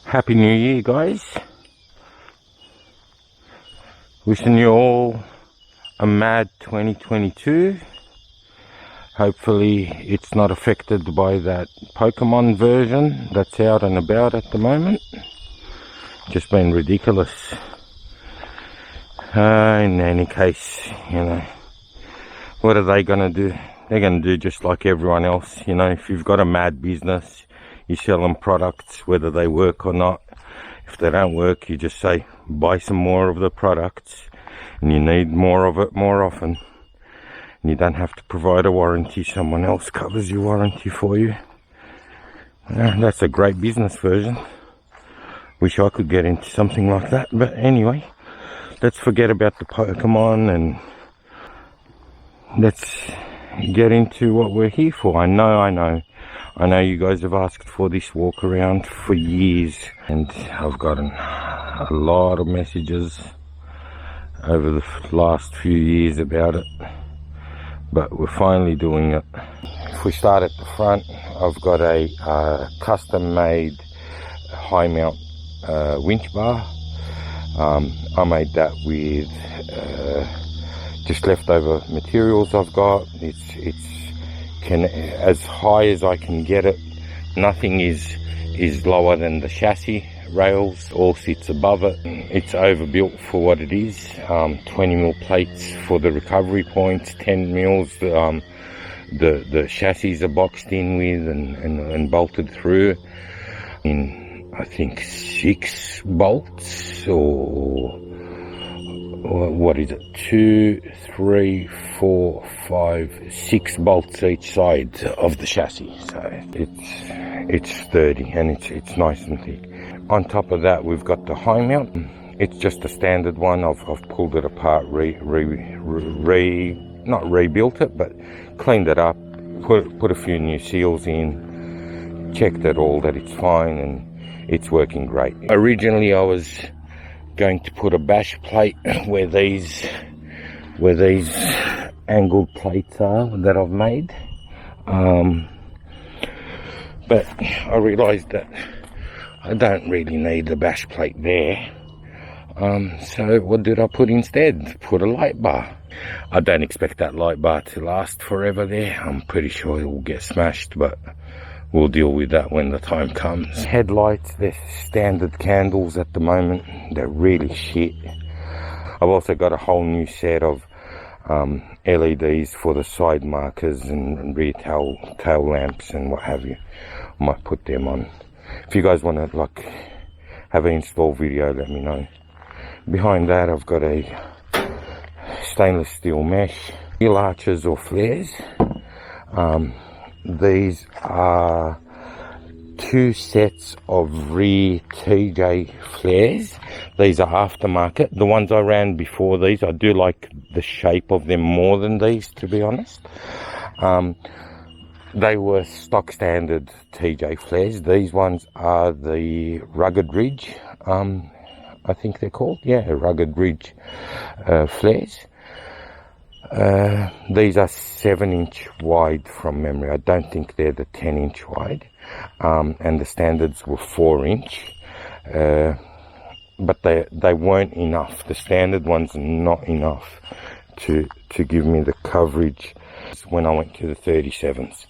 Happy New Year, guys. Wishing you all a mad 2022. Hopefully it's not affected by that Pokemon version that's out and about at the moment. Just been ridiculous. In any case, you know, what are they gonna do? They're gonna do just like everyone else. You know, if you've got a mad business, you sell them products whether they work or not. If they don't work, you just say buy some more of the products, and you need more of it more often, and you don't have to provide a warranty. Someone else covers your warranty for you. That's a great business version. Wish I could get into something like that. But anyway, let's forget about the Pokemon and let's get into what we're here for. I know you guys have asked for this walk around for years, and I've gotten a lot of messages over the last few years about it, but we're finally doing it. If we start at the front, I've got a custom made high mount winch bar. I made that with just leftover materials I've got. It's as high as I can get it. Nothing is lower than the chassis rails. All sits above it. It's overbuilt for what it is. 20mm plates for the recovery points, 10mm. The chassis are boxed in with and bolted through in, I think, 6 bolts, or what is it, 2, 3, 4, 5, 6 bolts each side of the chassis. So it's sturdy and it's nice and thick. On top of that, we've got the high mount. It's just a standard one. I've pulled it apart, not rebuilt it, but cleaned it up, put a few new seals in, checked it all that it's fine, and it's working great. Originally I was going to put a bash plate where these angled plates are that I've made, but I realized that I don't really need a bash plate there. So what did I put instead? Put a light bar. I don't expect that light bar to last forever there. I'm pretty sure it will get smashed, but we'll deal with that when the time comes. Headlights, they're standard candles at the moment. They're really shit. I've also got a whole new set of LEDs for the side markers and rear tail lamps and what have you. I might put them on. If you guys want to like have an install video, let me know. Behind that, I've got a stainless steel mesh wheel arches or flares. These are 2 sets of rear TJ flares. These are aftermarket. The ones I ran before these, I do like the shape of them more than these, to be honest. They were stock standard TJ flares. These ones are the Rugged Ridge, I think they're called. Yeah, Rugged Ridge flares. These are 7-inch wide from memory. I don't think they're the 10-inch wide, and the standards were 4-inch, but they weren't enough. The standard ones are not enough to give me the coverage when I went to the 37s,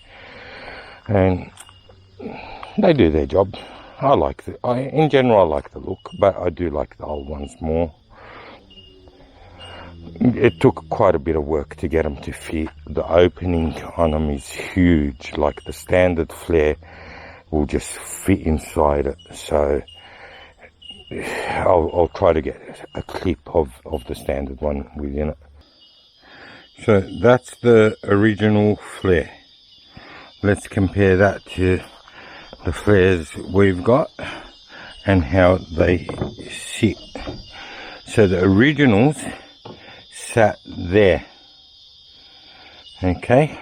and they do their job. In general I like the look, but I do like the old ones more. It took quite a bit of work to get them to fit. The opening on them is huge. Like the standard flare will just fit inside it. So I'll try to get a clip of the standard one within it. So that's the original flare. Let's compare that to the flares we've got and how they sit. So the originals sat there, okay.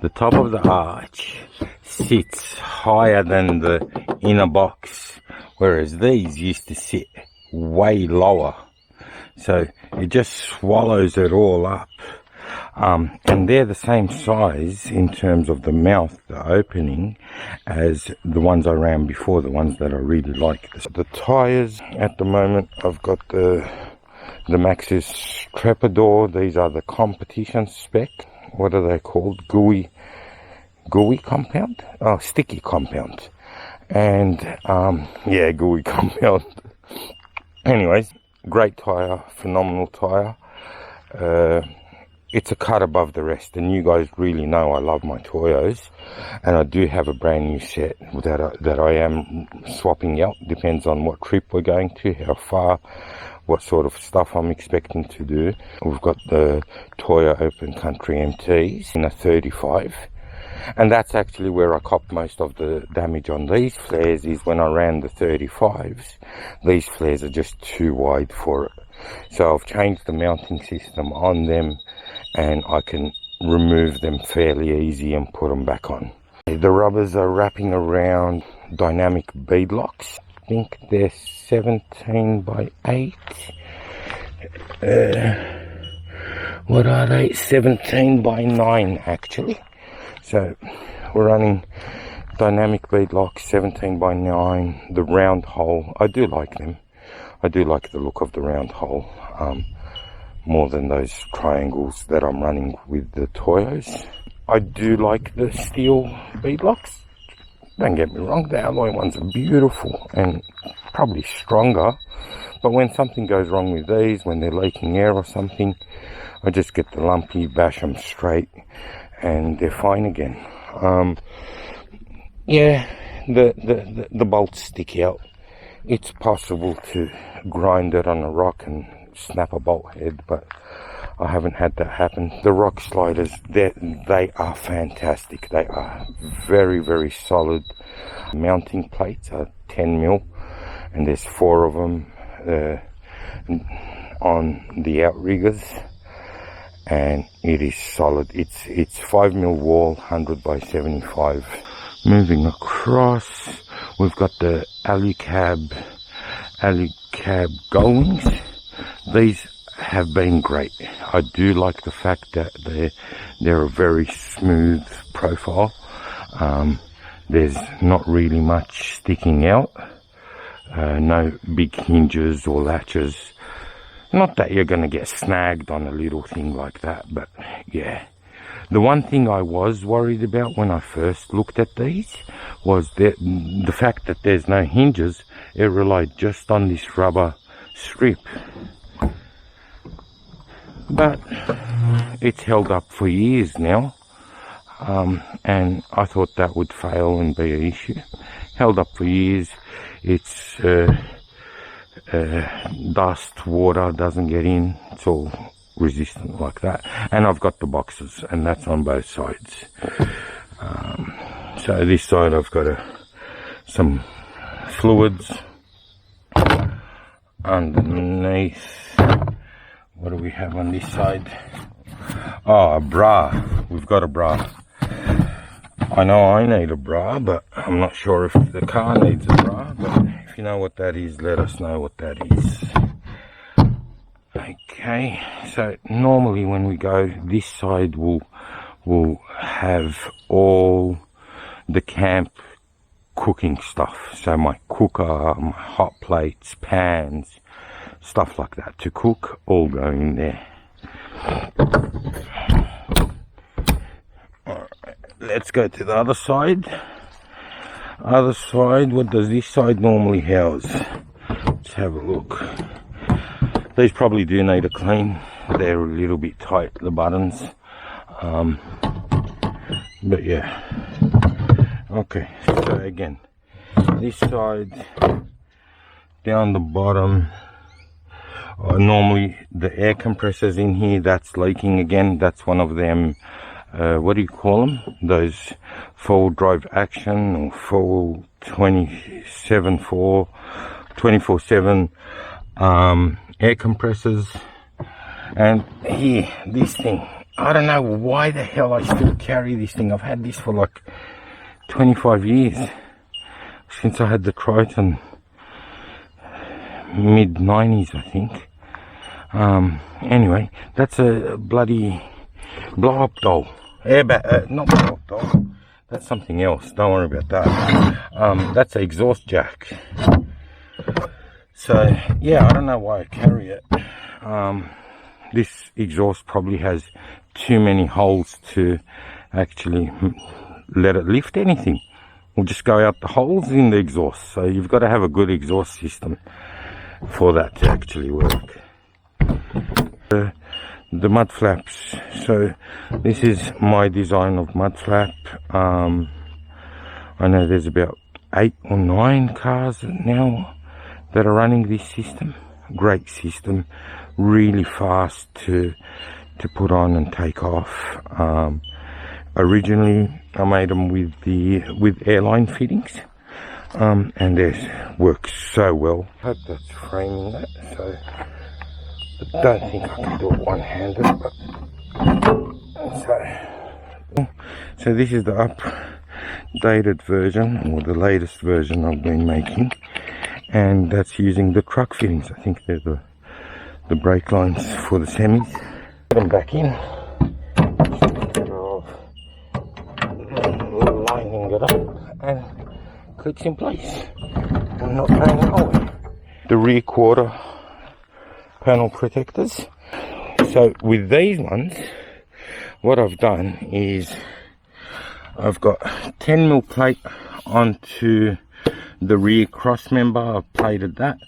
The top of the arch sits higher than the inner box, whereas these used to sit way lower, so it just swallows it all up. And they're the same size in terms of the mouth, the opening, as the ones I ran before, the ones that I really like. The tires at the moment, I've got the Maxxis Trepador. These are the competition spec. What are they called? Gooey compound? Oh, sticky compound. And yeah, gooey compound. Anyways, great tire, phenomenal tire. It's a cut above the rest, and you guys really know I love my Toyos, and I do have a brand new set that I am swapping out. Depends on what trip we're going to, how far, what sort of stuff I'm expecting to do. We've got the Toyo Open Country MTs in a 35, and that's actually where I copped most of the damage on these flares, is when I ran the 35s. These flares are just too wide for it. So I've changed the mounting system on them, and I can remove them fairly easy and put them back on. The rubbers are wrapping around dynamic bead locks. I think they're 17 by 8. What are they? 17 by 9 actually. So we're running dynamic bead locks, 17 by 9. The round hole, I do like them. I do like the look of the round hole, more than those triangles that I'm running with the Toyos. I do like the steel bead locks. Don't get me wrong, the alloy ones are beautiful and probably stronger. But when something goes wrong with these, when they're leaking air or something, I just get the lumpy, bash them straight, and they're fine again. Yeah, the bolts stick out. It's possible to grind it on a rock and snap a bolt head, but I haven't had that happen. The rock sliders, they are fantastic. They are very, very solid. Mounting plates are 10mm, and there's 4 of them on the outriggers, and it is solid. It's 5mm wall, 100 by 75. Moving across, we've got the Alucab Gullwings. These have been great. I do like the fact that they're a very smooth profile. There's not really much sticking out. No big hinges or latches. Not that you're going to get snagged on a little thing like that, but yeah. The one thing I was worried about when I first looked at these was the fact that there's no hinges. It relied just on this rubber strip. But it's held up for years now, and I thought that would fail and be an issue. Held up for years. It's dust, water doesn't get in. It's all resistant like that. And I've got the boxes, and that's on both sides. So this side I've got some fluids underneath. What do we have on this side? Oh, a bra. We've got a bra. I know I need a bra, but I'm not sure if the car needs a bra. But if you know what that is, let us know what that is. Okay, so normally when we go, this side will have all the camp cooking stuff. So my cooker, my hot plates, pans, stuff like that to cook, all go in there. Alright, let's go to the other side. Other side, what does this side normally house? Let's have a look. These probably do need a clean. They're a little bit tight, the buttons. But yeah. Okay, so again, this side, down the bottom, normally the air compressors in here, that's leaking again. That's one of them, what do you call them? Those forward drive action or full 24/7 air compressors. And here, this thing, I don't know why the hell I still carry this thing. I've had this for like 25 years, since I had the Triton, mid-90s I think. Anyway, that's a bloody blow up doll, airbag, not blow up doll, that's something else, don't worry about that. That's an exhaust jack. So yeah, I don't know why I carry it. This exhaust probably has too many holes to actually let it lift anything. We'll just go out the holes in the exhaust. So you've got to have a good exhaust system for that to actually work. The mud flaps. So this is my design of mud flap. I know there's about 8 or 9 cars now that are running this system. Great system, really fast to put on and take off. Originally I made them with airline fittings, and this works so well. I hope that's framing that, so I don't think I can do it one-handed, but so this is the updated version, or the latest version I've been making, and that's using the truck fittings. I think they're the brake lines for the semis. Put them back in. Lining it up and clicks in place. I'm not going nowhere. The rear quarter panel protectors. So with these ones, what I've done is I've got 10mm plate onto the rear cross member. I've plated that.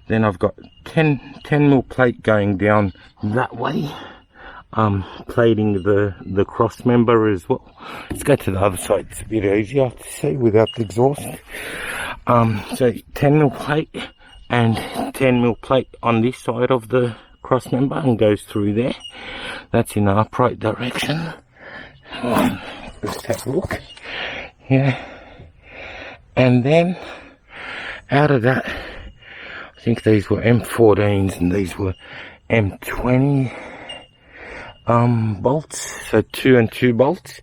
Then I've got 10mm plate going down that way, plating the cross member as well. Let's go to the other side, it's a bit easier to see without the exhaust. So 10mm plate and 10mm plate on this side of the cross member and goes through there. That's in the upright direction. Let's have a look. Yeah. And then out of that, I think these were M14s and these were M20 bolts, so 2 and 2 bolts.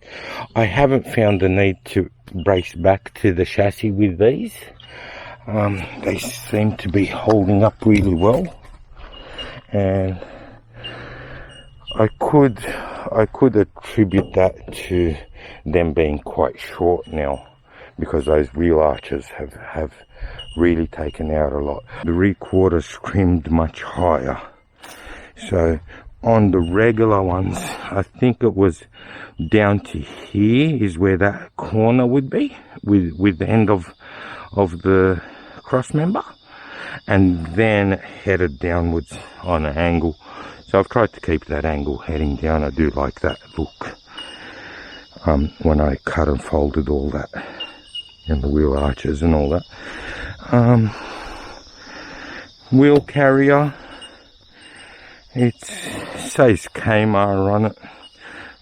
I haven't found the need to brace back to the chassis with these. They seem to be holding up really well, and I could attribute that to them being quite short now, because those wheel arches have really taken out a lot. The rear quarter screamed much higher. So on the regular ones, I think it was down to here is where that corner would be, with the end of the cross member, and then headed downwards on an angle. So I've tried to keep that angle heading down. I do like that look. When I cut and folded all that, and the wheel arches and all that. Wheel carrier, it says Kmart on it.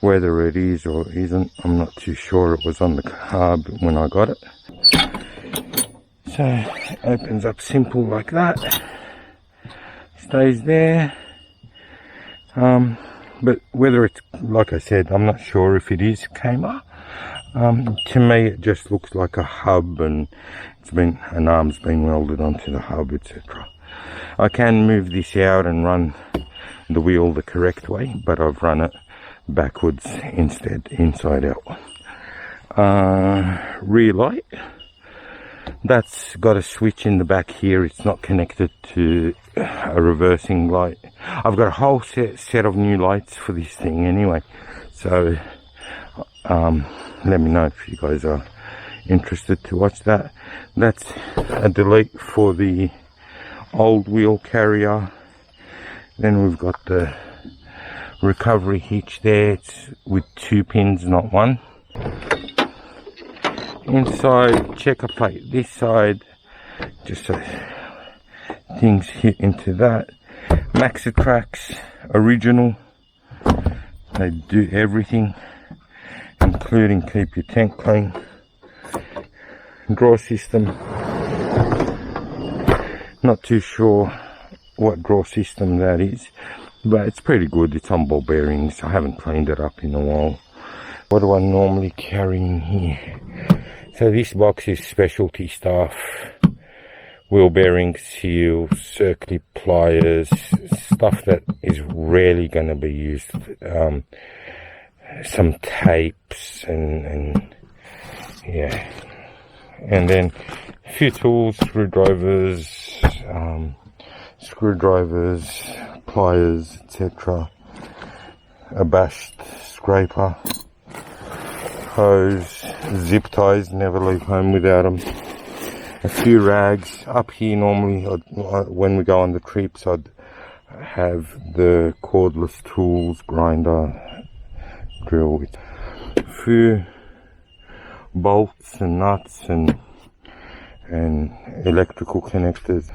Whether it is or isn't, I'm not too sure. It was on the carb when I got it. So it opens up simple like that, stays there. But whether it's, like I said, I'm not sure if it is Kmart. To me it just looks like a hub, and it's been, an arm's been welded onto the hub, etc. I can move this out and run the wheel the correct way, but I've run it backwards instead, inside out. Rear light, that's got a switch in the back here. It's not connected to a reversing light. I've got a whole set of new lights for this thing anyway, so let me know if you guys are interested to watch that. That's a delete for the old wheel carrier. Then we've got the recovery hitch there. It's with 2 pins, not 1. Inside, checker plate this side, just so things hit into that. Maxitrax original, they do everything, including keep your tank clean. Draw system, not too sure what draw system that is, but it's pretty good. It's on ball bearings. I haven't cleaned it up in a while. What do I normally carry in here? So this box is specialty stuff: wheel bearings, seals, circular pliers, stuff that is rarely going to be used. some tapes and yeah, and then a few tools, screwdrivers, pliers, etc. A bashed scraper, hose, zip ties, never leave home without them. A few rags. Up here normally, when we go on the trips, I'd have the cordless tools, grinder, drill, with a few bolts and nuts and electrical connectors.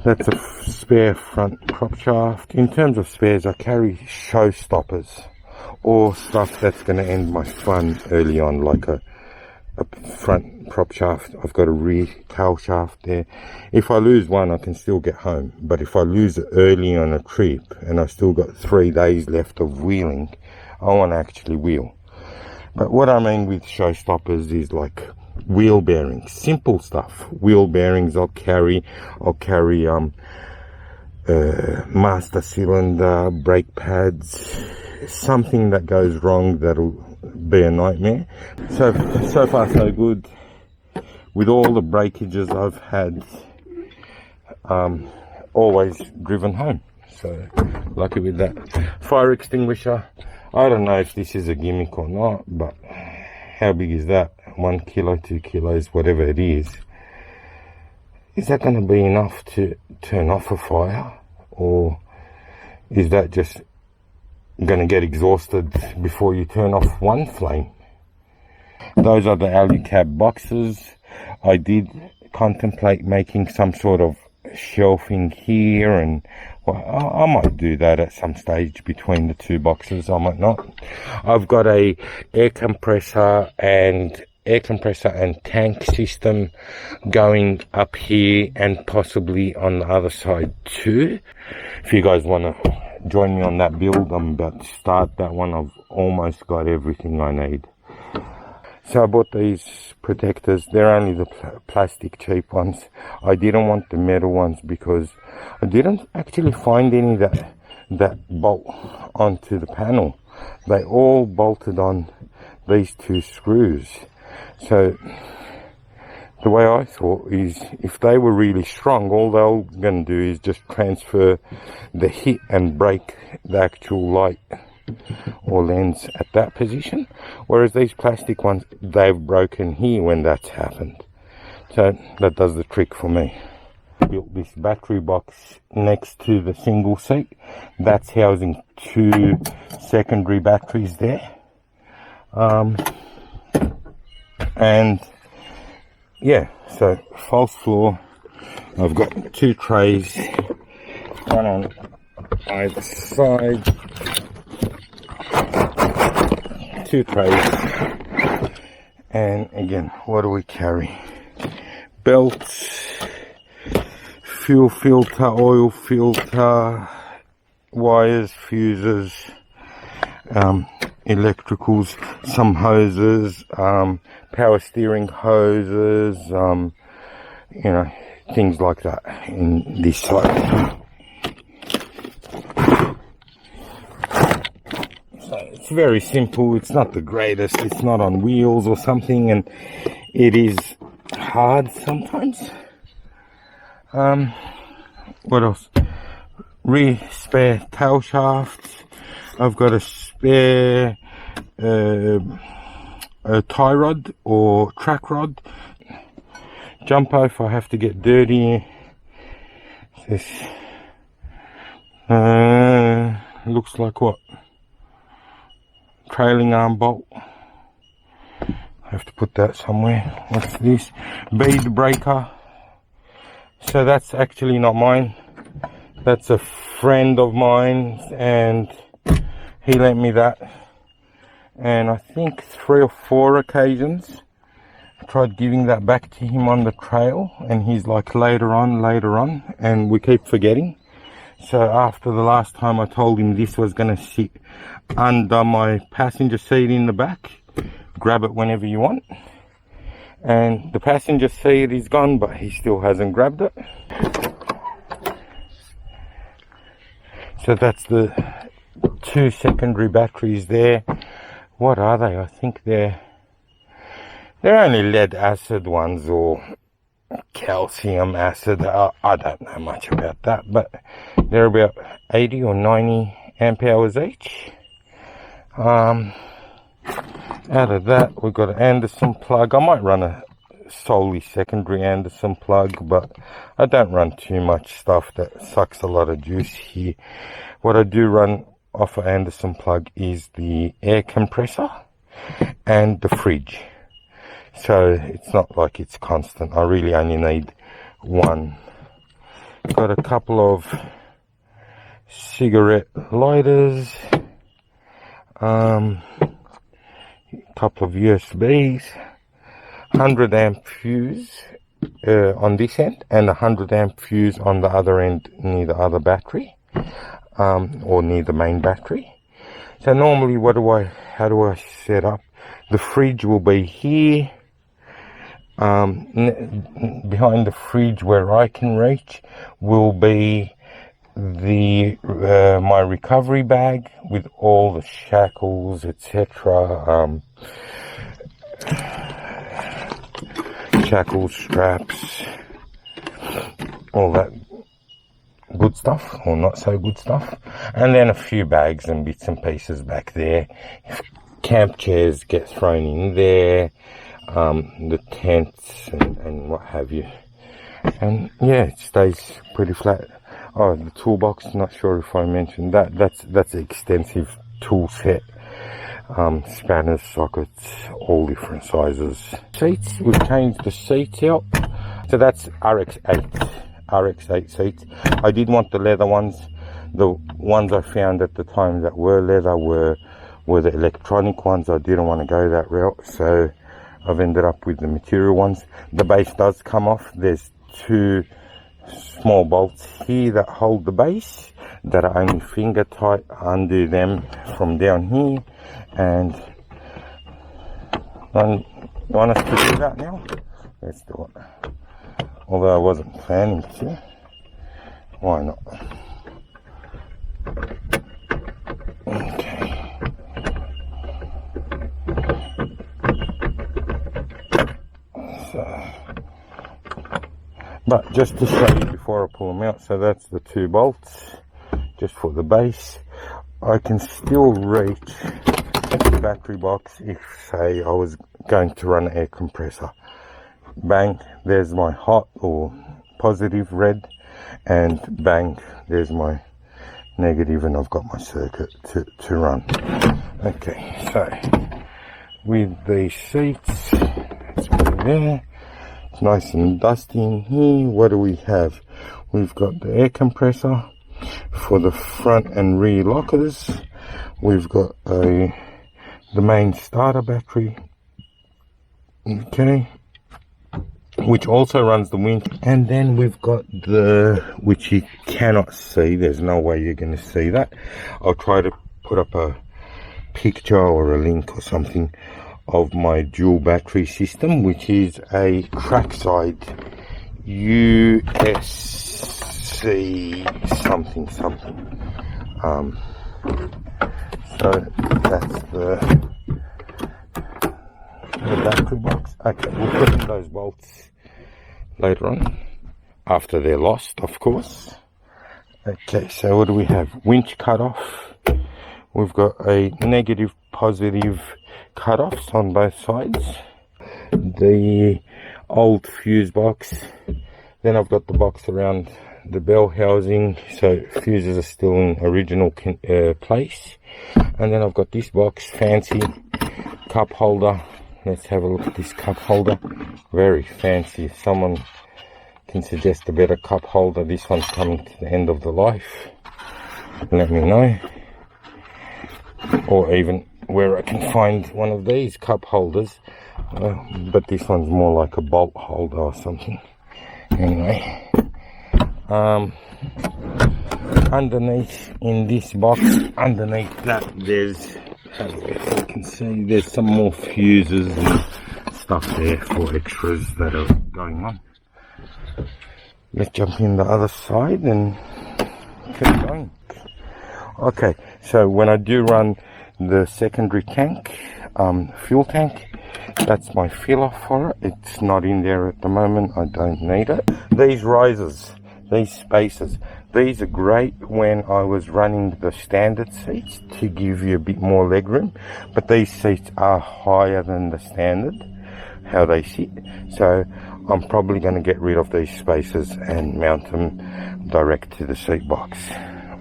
That's a spare front prop shaft. In terms of spares, I carry showstoppers or stuff that's going to end my fun early on, like a front prop shaft. I've got a rear tail shaft there. If I lose one, I can still get home, but if I lose it early on a trip and I still got 3 days left of wheeling, I want to actually wheel. But what I mean with showstoppers is like wheel bearings, simple stuff. Wheel bearings I'll carry master cylinder, brake pads, something that goes wrong that'll be a nightmare. So far so good. With all the breakages I've had, always driven home, so lucky with that. Fire extinguisher, I don't know if this is a gimmick or not, but how big is that? 1 kilo, 2 kilos, whatever it is that going to be enough to turn off a fire, or is that just going to get exhausted before you turn off one flame? Those are the alu cab boxes. I did contemplate making some sort of shelving here, and well, I might do that at some stage between the two boxes. I might not. I've got a air compressor and tank system going up here and possibly on the other side too. If you guys want to join me on that build, I'm about to start that one. I've almost got everything I need. So I bought these protectors. They're only the plastic cheap ones. I didn't want the metal ones because I didn't actually find any that bolt onto the panel. They all bolted on these 2 screws. So the way I thought is, if they were really strong, all they're going to do is just transfer the hit and break the actual light or lens at that position, whereas these plastic ones, they've broken here when that's happened. So that does the trick for me. Built this battery box next to the single seat. That's housing 2 secondary batteries there. And yeah, so false floor. I've got 2 trays, one on either side, 2 trays. And again, what do we carry? Belts, fuel filter, oil filter, wires, fuses, electricals, some hoses, power steering hoses, you know, things like that in this side. So it's very simple. It's not the greatest. It's not on wheels or something, and it is hard sometimes. What else? Rear spare tail shafts. I've got a spare a tie rod or track rod. Jumper if I have to get dirty. This looks like what? Trailing arm bolt. I have to put that somewhere. What's this? Bead breaker. So that's actually not mine. That's a friend of mine, and he lent me that. And I think 3 or 4 occasions I tried giving that back to him on the trail, and he's like, later on, and we keep forgetting. So after the last time I told him this was going to sit under my passenger seat in the back, grab it whenever you want. And the passenger seat is gone, but he still hasn't grabbed it. So that's the 2 secondary batteries there. what are they? I think they're only lead acid ones or calcium acid. I don't know much about that, but they're about 80 or 90 amp hours each. Out of that, we've got an Anderson plug. I might run a solely secondary Anderson plug, but I don't run too much stuff that sucks a lot of juice here. What I do run off an Anderson plug is the air compressor and the fridge. So it's not like it's constant. I really only need one. Got a couple of cigarette lighters, couple of USBs, 100 amp fuse on this end, and 100 amp fuse on the other end near the other battery, or near the main battery. So normally how do I set up? The fridge will be here. Behind the fridge where I can reach will be the my recovery bag with all the shackles, etc. Shackles, straps, all that good stuff, or not so good stuff, and then a few bags and bits and pieces back there. If camp chairs get thrown in there, the tents and what have you, and yeah, it stays pretty flat. Oh, the toolbox, not sure if I mentioned that. That's an extensive tool set. Spanners, sockets, all different sizes. Seats, we've changed the seats out. So that's RX8 seats. I did want the leather ones. The ones I found at the time that were leather were the electronic ones. I didn't want to go that route, so I've ended up with the material ones. The base does come off. There's two small bolts here that hold the base that are only finger tight. Undo them from down here, and you want us to do that now? Let's do it. Although I wasn't planning to. Why not? Okay. So, but just to show you before I pull them out, so that's the two bolts just for the base. I can still reach the battery box if, say, I was going to run an air compressor. Bang, there's my hot or positive red, and bang, there's my negative, and I've got my circuit to run. Okay, so with these seats, let's put it there. It's nice and dusty in here. What do we have? We've got the air compressor for the front and rear lockers. We've got the main starter battery, okay, which also runs the wind. And then we've got which you cannot see, there's no way you're going to see that. I'll try to put up a picture or a link or something of my dual battery system, which is a trackside USC something. So that's the battery box. Okay, we'll put in those bolts later on, after they're lost, of course. Okay, so what do we have? Winch cutoff. We've got a negative, positive cutoffs on both sides. The old fuse box. Then I've got the box around the bell housing, so fuses are still in original place. And then I've got this box, fancy cup holder. Let's have a look at this cup holder. Very fancy. If someone can suggest a better cup holder, this one's coming to the end of the life, let me know. Or even where I can find one of these cup holders, but this one's more like a bolt holder or something. Anyway, underneath in this box, underneath that, there's, if you can see, there's some more fuses and stuff there for extras that are going on. Let's jump in the other side and keep going. Okay, so when I do run the secondary tank, fuel tank. That's my filler for it. It's not in there at the moment. I don't need it. These risers, these spacers, these are great when I was running the standard seats to give you a bit more leg room, but these seats are higher than the standard, how they sit. So I'm probably going to get rid of these spacers and mount them direct to the seat box,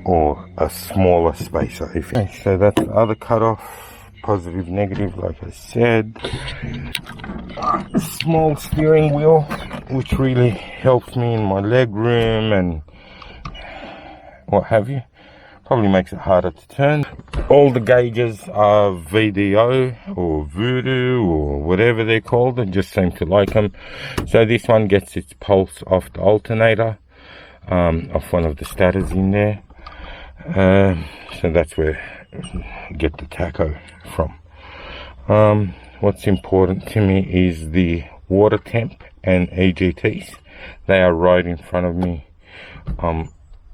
or a smaller spacer. Okay, so that's the other cutoff. Positive, negative, like I said. Small steering wheel, which really helps me in my leg room and what have you. Probably makes it harder to turn. All the gauges are VDO or Voodoo or whatever they're called. I just seem to like them. So this one gets its pulse off the alternator, off one of the stators in there. So that's where I get the tacho from. What's important to me is the water temp and EGTs. They are right in front of me. I'm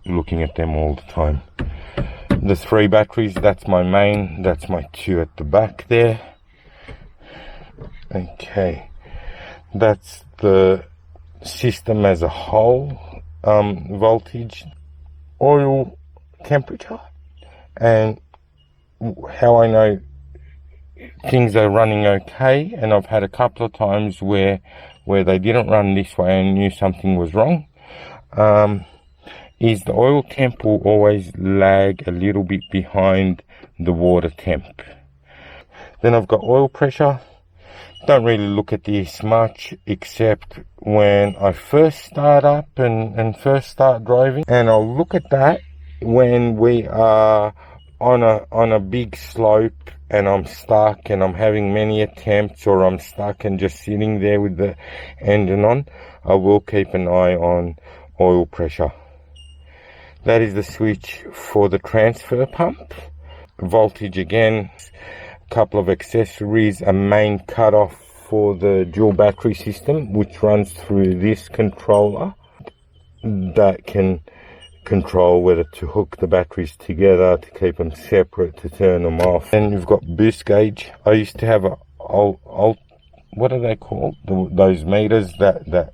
looking at them all the time. The 3 batteries, that's my main, that's my 2 at the back there. Okay, that's the system as a whole. Voltage, oil temperature, and how I know things are running okay. And I've had a couple of times where they didn't run this way and knew something was wrong. Is the oil temp will always lag a little bit behind the water temp. Then I've got oil pressure. Don't really look at this much, except when I first start up and first start driving, and I'll look at that when we are on a big slope and I'm stuck and I'm having many attempts, or I'm stuck and just sitting there with the engine on. I will keep an eye on oil pressure. That is the switch for the transfer pump. Voltage again, a couple of accessories, a main cutoff for the dual battery system, which runs through this controller that can control whether to hook the batteries together, to keep them separate, to turn them off. And you've got boost gauge. I used to have what are they called? Those meters that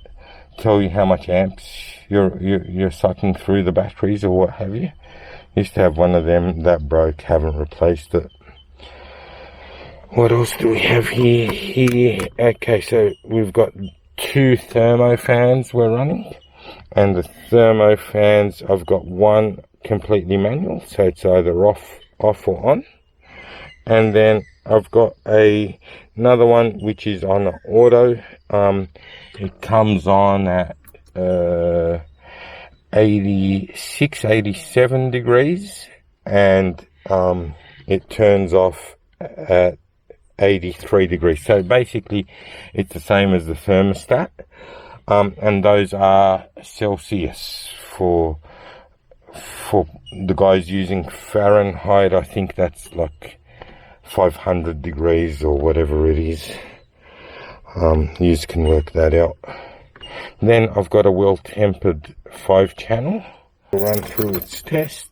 tell you how much amps you're sucking through the batteries or what have you. Used to have one of them, that broke, haven't replaced it. What else do we have here? Okay, so we've got 2 thermo fans we're running, and the thermo fans, I've got one completely manual, so it's either off or on, and then I've got another one which is on auto. It comes on at 86, 87 degrees, and it turns off at 83 degrees. So basically it's the same as the thermostat, and those are Celsius. For the guys using Fahrenheit, I think that's like 500 degrees or whatever it is. You can work that out. Then I've got a well-tempered 5-channel. I'll run through its tests.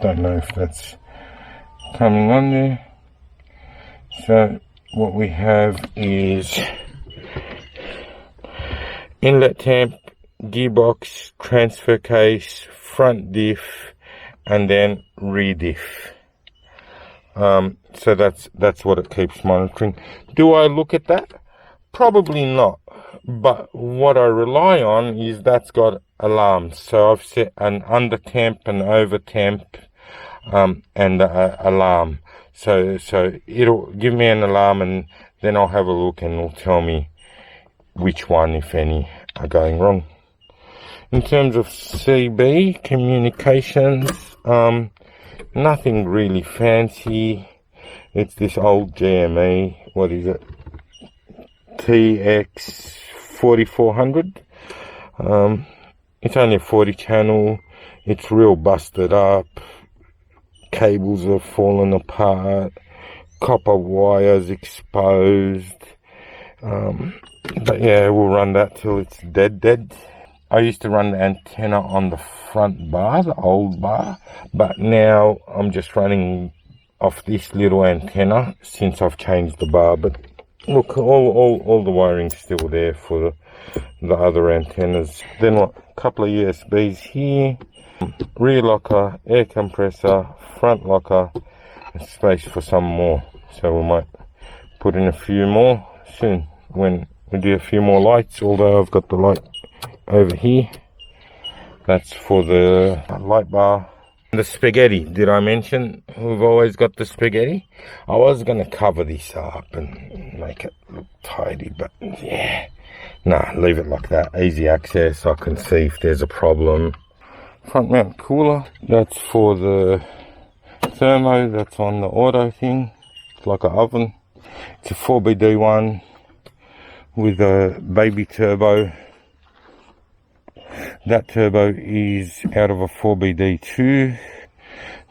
Don't know if that's coming on there. So what we have is inlet temp, gearbox, transfer case, front diff, and then rear diff. So that's what it keeps monitoring. Do I look at that? Probably not. But what I rely on is that's got alarms. So I've set an under temp, an over temp, and an alarm. So it'll give me an alarm, and then I'll have a look and it'll tell me which one, if any, are going wrong. In terms of CB communications, nothing really fancy. It's this old GME, what is it, TX 4400. It's only a 40 channel. It's real busted up. Cables have fallen apart. Copper wires exposed. But yeah, we'll run that till it's dead. I used to run the antenna on the front bar, the old bar, but now I'm just running off this little antenna since I've changed the bar. But look, all the wiring's still there for the other antennas. Then what? A couple of USBs here, rear locker, air compressor, front locker, and space for some more. So we might put in a few more soon when we do a few more lights, although I've got the light over here. That's for the light bar. The spaghetti, did I mention we've always got the spaghetti? I was going to cover this up and make it look tidy, but yeah, nah, leave it like that. Easy access, I can see if there's a problem. Front mount cooler, that's for the thermo, that's on the auto thing. It's like an oven. It's a 4BD one with a baby turbo. That turbo is out of a 4BD2.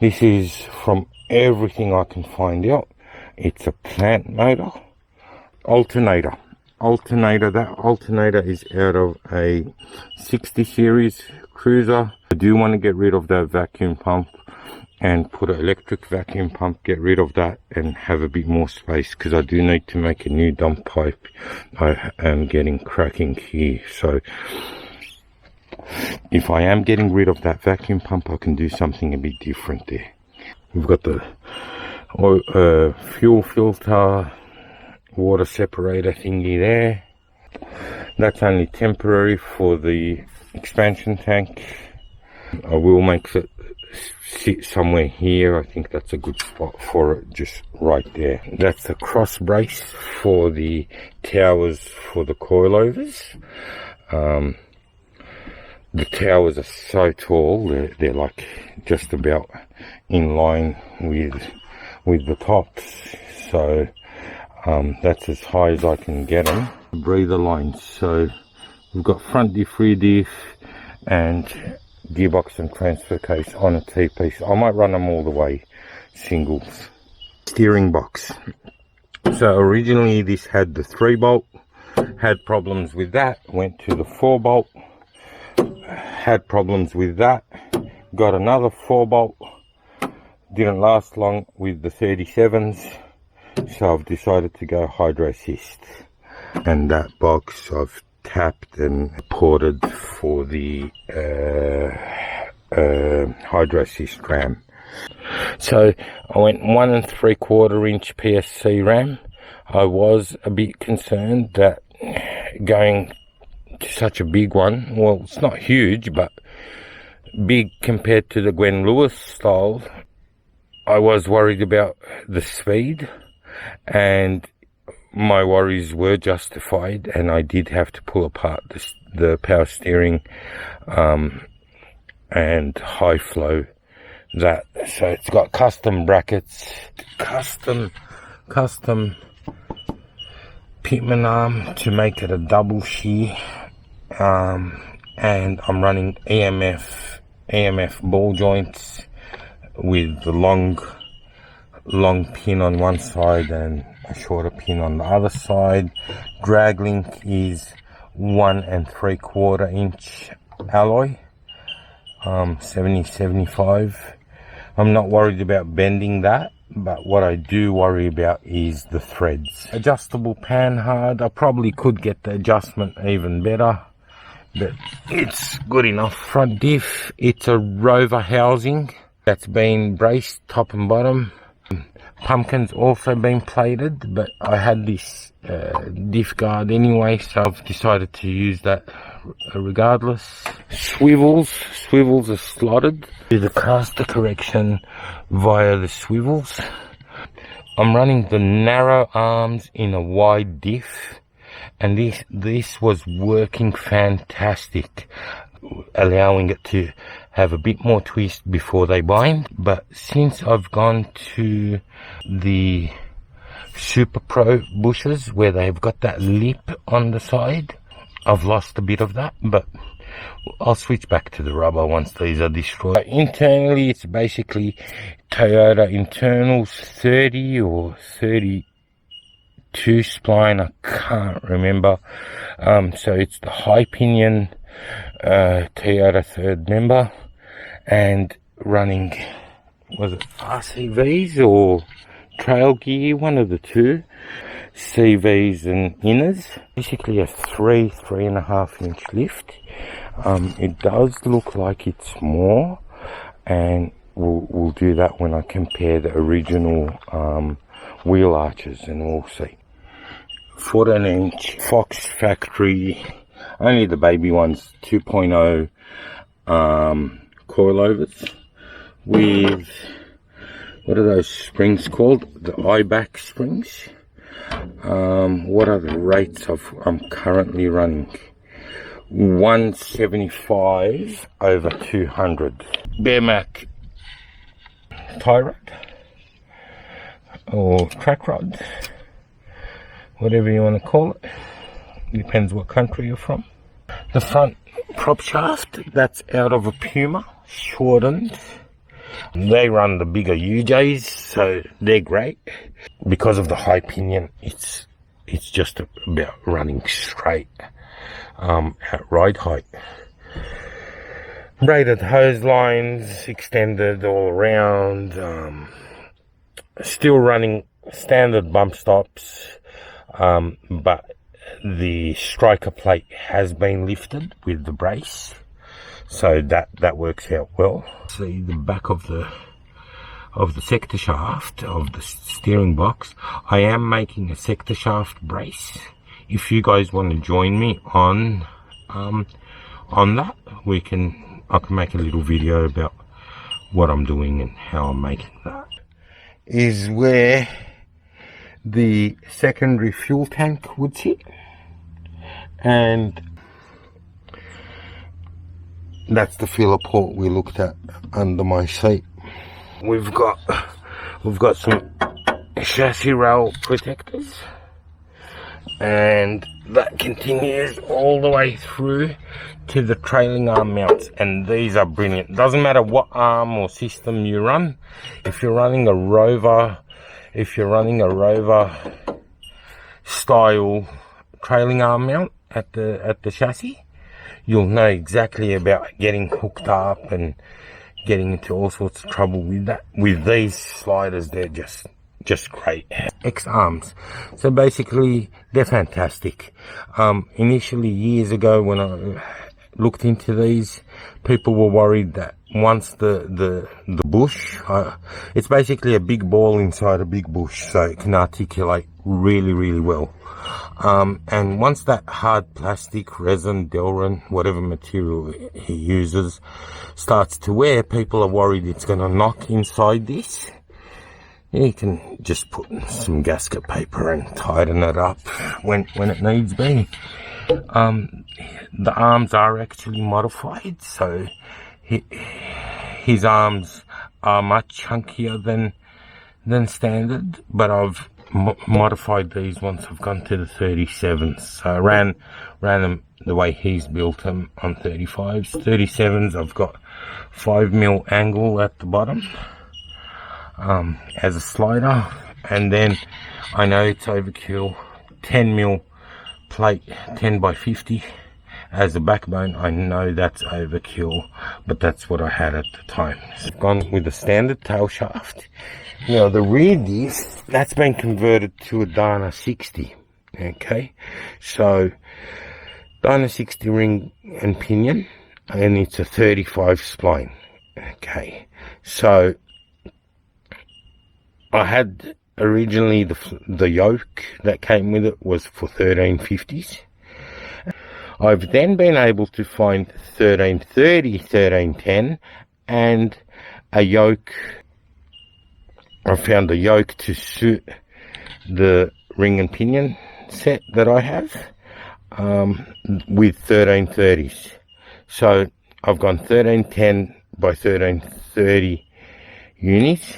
This is, from everything I can find out, it's a plant motor. Alternator. That alternator is out of a 60 series cruiser. I do want to get rid of that vacuum pump and put an electric vacuum pump, get rid of that and have a bit more space, because I do need to make a new dump pipe. I am getting cracking here, so if I am getting rid of that vacuum pump, I can do something a bit different there. We've got the fuel filter, water separator thingy there. That's only temporary for the expansion tank. I will make it sit somewhere here. I think that's a good spot for it, just right there. That's the cross brace for the towers for the coilovers. The towers are so tall, they're like just about in line with the tops. So that's as high as I can get them. Breather lines. So we've got front diff, rear diff, and gearbox and transfer case on a T-piece. I might run them all the way singles. Steering box. So originally this had the 3-bolt, had problems with that, went to the 4-bolt. Had problems with that, got another 4-bolt, didn't last long with the 37s, so I've decided to go hydro assist, and that box I've tapped and ported for the hydro assist RAM. So I went 1 3/4 inch PSC RAM. I was a bit concerned that going such a big one, well, it's not huge, but big compared to the Gwen Lewis style. I was worried about the speed, and my worries were justified, and I did have to pull apart the power steering and high flow that. So it's got custom brackets, custom pitman arm to make it a double shear. And I'm running EMF ball joints with the long pin on one side and a shorter pin on the other side. Drag link is 1 3/4 inch alloy, 70-75. I'm not worried about bending that, but what I do worry about is the threads. Adjustable panhard. I probably could get the adjustment even better, but it's good enough. Front diff, it's a Rover housing that's been braced top and bottom. Pumpkin's also been plated, but I had this diff guard anyway, so I've decided to use that regardless. Swivels are slotted. Do the caster correction via the swivels. I'm running the narrow arms in a wide diff, and this was working fantastic, allowing it to have a bit more twist before they bind. But since I've gone to the Super Pro bushes where they've got that lip on the side, I've lost a bit of that, but I'll switch back to the rubber once these are destroyed. Internally, it's basically Toyota internals 30 or 32 spline, I can't remember. So it's the high pinion Toyota third member, and running, was it RCVs or trail gear, one of the two, CVs and inners. Basically a 3.5 inch lift. It does look like it's more, and we'll do that when I compare the original wheel arches, and we'll see. 14 inch Fox factory, only the baby ones, 2.0 coilovers with, what are those springs called? The IBAC springs. What are the rates I'm currently running? 175 over 200. Bearmac tie rod or track rod, whatever you want to call it, depends what country you're from. The front prop shaft, that's out of a Puma, shortened. They run the bigger UJs, so they're great. Because of the high pinion, it's just about running straight at ride height. Braided hose lines, extended all around. Still running standard bump stops, but the striker plate has been lifted with the brace, so that works out well. See the back of the sector shaft of the steering box. I am making a sector shaft brace. If you guys want to join me on that, I can make a little video about what I'm doing and how I'm making that. Is where the secondary fuel tank would sit, and that's the filler port we looked at under my seat. We've got some chassis rail protectors, and that continues all the way through to the trailing arm mounts, and these are brilliant. Doesn't matter what arm or system you run. If you're running a Rover style trailing arm mount at the chassis, you'll know exactly about getting hooked up and getting into all sorts of trouble with that. With these sliders, they're just great. X arms, so basically they're fantastic. Initially, years ago, when I looked into these, people were worried that once the bush, it's basically a big ball inside a big bush, so it can articulate really well. And once that hard plastic, resin, Delrin, whatever material he uses, starts to wear, people are worried it's going to knock inside this. You can just put some gasket paper and tighten it up when it needs be. The arms are actually modified, so his arms are much chunkier than standard, but I've modified these once I've gone to the 37s. So I ran them the way he's built them on 35s. 37s, I've got 5mm angle at the bottom as a slider, and then I know it's overkill, 10mm plate 10x50 as a backbone. I know that's overkill, but that's what I had at the time. So I've gone with a standard tail shaft. Now the rear disc, that's been converted to a Dana 60. Okay, so Dana 60 ring and pinion, and it's a 35 spline. Okay, so I had originally the yoke that came with it was for 1350s. I've then been able to find 1330, 1310, and a yoke. I found a yoke to suit the ring and pinion set that I have with 1330s. So I've gone 1310 by 1330 units,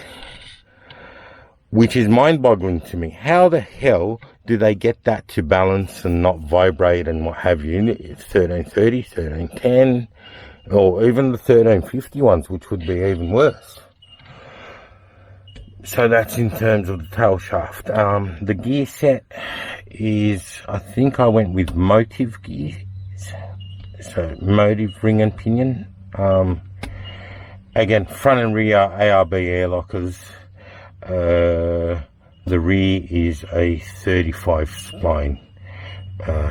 which is mind-boggling to me. How the hell do they get that to balance and not vibrate and what have you? It's 1330, 1310, or even the 1350 ones, which would be even worse. So that's in terms of the tail shaft. The gear set is, I think I went with Motive gears. So motive, ring and pinion. Again, front and rear ARB air lockers. The rear is a 35 spline,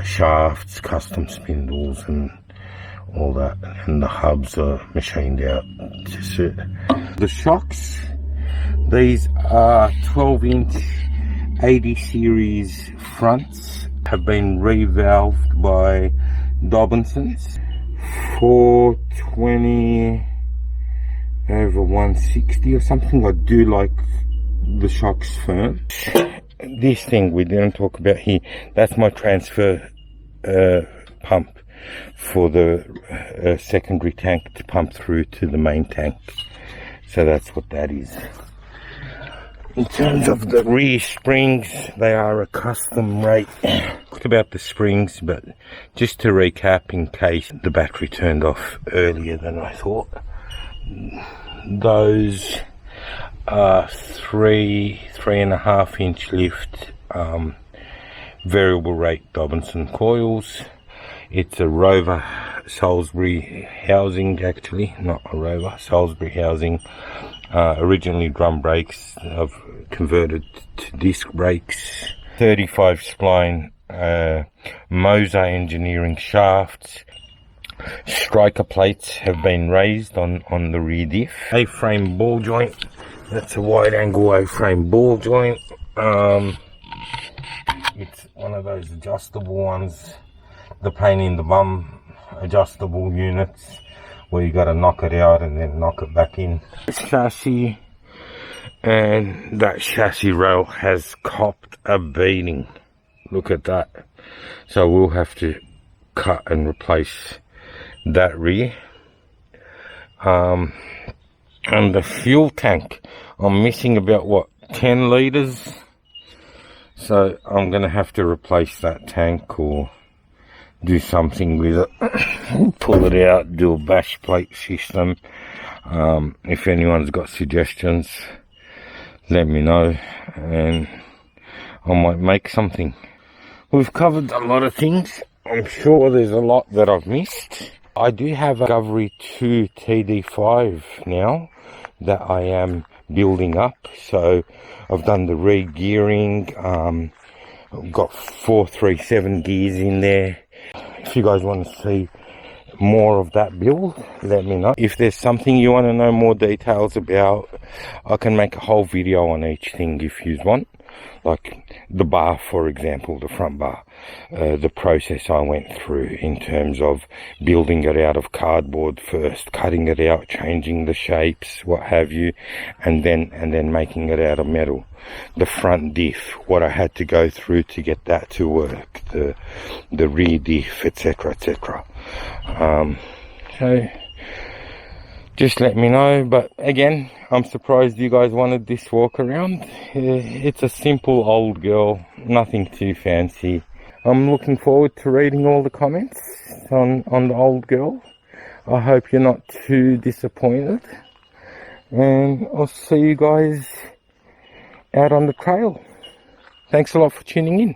shafts, custom spindles and all that, and the hubs are machined out to suit. The shocks, these are 12-inch 80 series fronts, have been revalved by Dobinson's, 420 over 160 or something. I do like the shocks firm. This thing we didn't talk about here, that's my transfer pump for the secondary tank to pump through to the main tank. So that's what that is. In terms of the rear springs, they are a custom rate. Talked about the springs, but just to recap in case the battery turned off earlier than I thought, those are 3.5 inch lift variable rate Dobinson coils. It's a Rover Salisbury housing, actually, not a Rover, Salisbury housing. Originally drum brakes, I've converted to disc brakes. 35 spline Moser engineering shafts. Striker plates have been raised on the rear diff. A-frame ball joint, that's a wide angle A-frame ball joint. It's one of those adjustable ones, the pain in the bum adjustable units where you got to knock it out and then knock it back in. Chassis, and that chassis rail has copped a beating. Look at that. So we'll have to cut and replace that rear. And the fuel tank, I'm missing about what, 10 litres, so I'm gonna have to replace that tank or do something with it. Pull it out, do a bash plate system. If anyone's got suggestions, let me know and I might make something. We've covered a lot of things. I'm sure there's a lot that I've missed. I do have a Discovery 2 TD5 now that I am building up. So I've done the re-gearing. I've got 437 gears in there. If you guys want to see more of that build, let me know. If there's something you want to know more details about, I can make a whole video on each thing if you want. Like the bar, for example, the front bar, the process I went through in terms of building it out of cardboard first, cutting it out, changing the shapes, what have you, and then making it out of metal. The front diff, what I had to go through to get that to work, the rear diff, etc, etc. So just let me know. But again, I'm surprised you guys wanted this walk around. It's a simple old girl, nothing too fancy. I'm looking forward to reading all the comments on the old girl. I hope you're not too disappointed, and I'll see you guys out on the trail. Thanks a lot for tuning in.